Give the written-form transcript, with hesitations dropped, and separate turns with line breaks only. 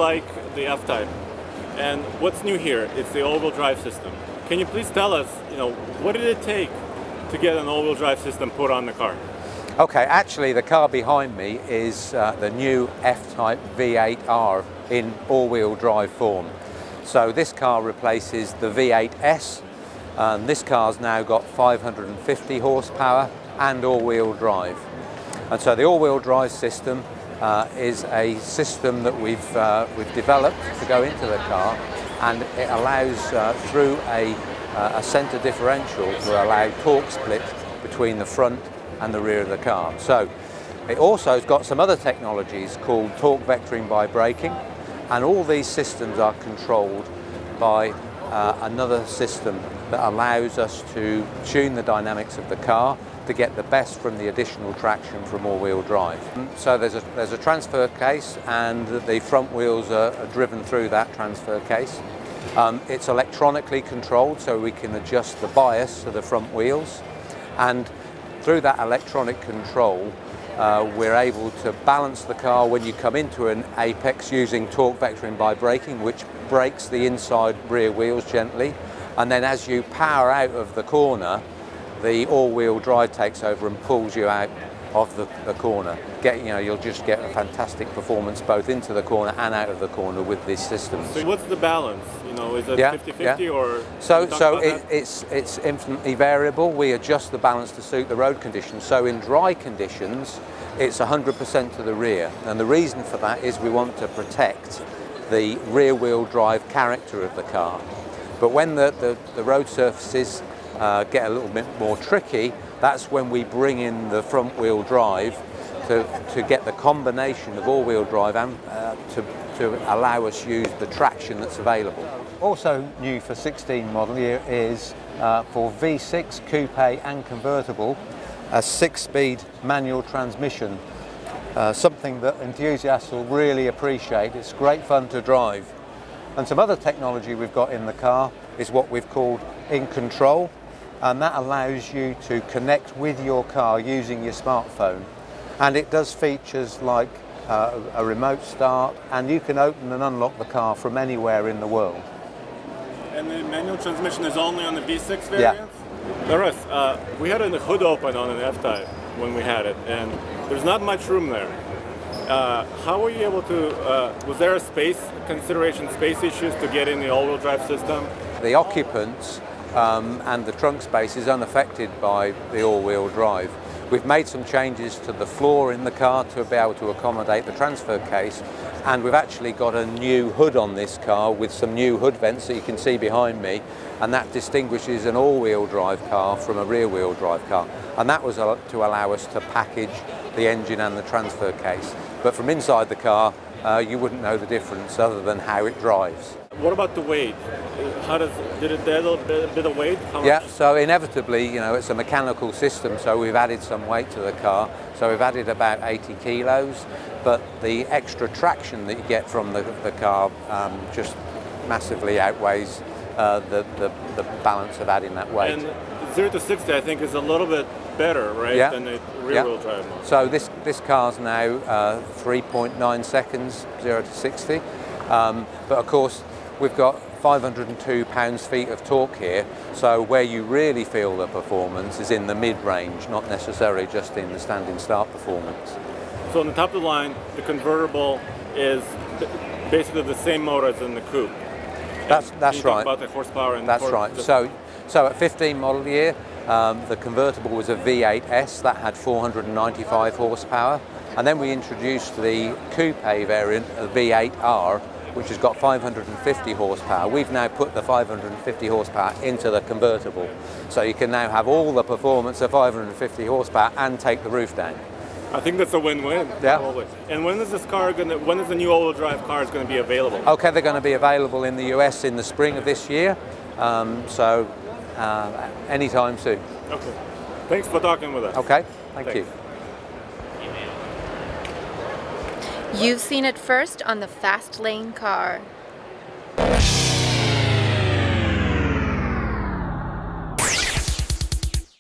like the F-Type. And what's new here? It's the all-wheel drive system. Can you please tell us, what did it take to get an all-wheel drive system put on the car?
Okay, actually the car behind me is the new F-Type V8R in all-wheel drive form. So this car replaces the V8S, and this car's now got 550 horsepower and all-wheel drive. And so the all-wheel drive system is a system that we've developed to go into the car, and it allows through a centre differential to allow torque split between the front and the rear of the car. So it also has got some other technologies called torque vectoring by braking, and all these systems are controlled by another system that allows us to tune the dynamics of the car to get the best from the additional traction from all-wheel drive. So there's a transfer case, and the front wheels are driven through that transfer case. It's electronically controlled, so we can adjust the bias of the front wheels, and through that electronic control we're able to balance the car when you come into an apex using torque vectoring by braking, which brakes the inside rear wheels gently, and then as you power out of the corner, the all-wheel drive takes over and pulls you out of the corner. You'll just get a fantastic performance both into the corner and out of the corner with this system.
So what's the balance? Is it 50-50 or?
So it's infinitely variable. We adjust the balance to suit the road conditions. So in dry conditions, it's 100% to the rear, and the reason for that is we want to protect the rear-wheel drive character of the car. But when the road surfaces get a little bit more tricky, that's when we bring in the front-wheel drive to get the combination of all-wheel drive and to allow us use the traction that's available. Also new for 16 model year is for V6 coupe and convertible, a 6-speed manual transmission, something that enthusiasts will really appreciate. It's great fun to drive. And some other technology we've got in the car is what we've called In Control, and that allows you to connect with your car using your smartphone. And it does features like a remote start, and you can open and unlock the car from anywhere in the world.
And the manual transmission is only on the V6 variants? Yeah. Russ, we had a hood open on an F-Type when we had it, and there's not much room there. How were you able to, was there a space issues to get in the all-wheel drive system?
The occupants and the trunk space is unaffected by the all-wheel drive. We've made some changes to the floor in the car to be able to accommodate the transfer case, and we've actually got a new hood on this car with some new hood vents that you can see behind me, and that distinguishes an all-wheel drive car from a rear-wheel drive car, and that was to allow us to package the engine and the transfer case. But from inside the car you wouldn't know the difference other than how it drives.
What about the weight? Did it add a bit of weight?
Yeah, so inevitably, it's a mechanical system, so we've added some weight to the car. So we've added about 80 kilos, but the extra traction that you get from the car just massively outweighs the balance of adding that weight.
And 0 to 60, I think, is a little bit better, right, than the rear-wheel drive model.
So this car's now 3.9 seconds, 0 to 60. But of course, we've got 502 pounds-feet of torque here, so where you really feel the performance is in the mid-range, not necessarily just in the standing start performance.
So on the top of the line, the convertible is basically the same motor as in the coupe.
That's right.
About the horsepower and
that's right. So at 15 model year, the convertible was a V8S that had 495 horsepower, and then we introduced the coupe variant, the V8R, which has got 550 horsepower. We've now put the 550 horsepower into the convertible, so you can now have all the performance of 550 horsepower and take the roof down.
I think that's a win-win.
Yeah.
Probably. And when is when is the new all-wheel drive car going to be available?
Okay, they're going to be available in the US in the spring of this year, so anytime soon.
Okay. Thanks for talking with us.
Okay, thank you.
You've seen it first on the Fast Lane Car.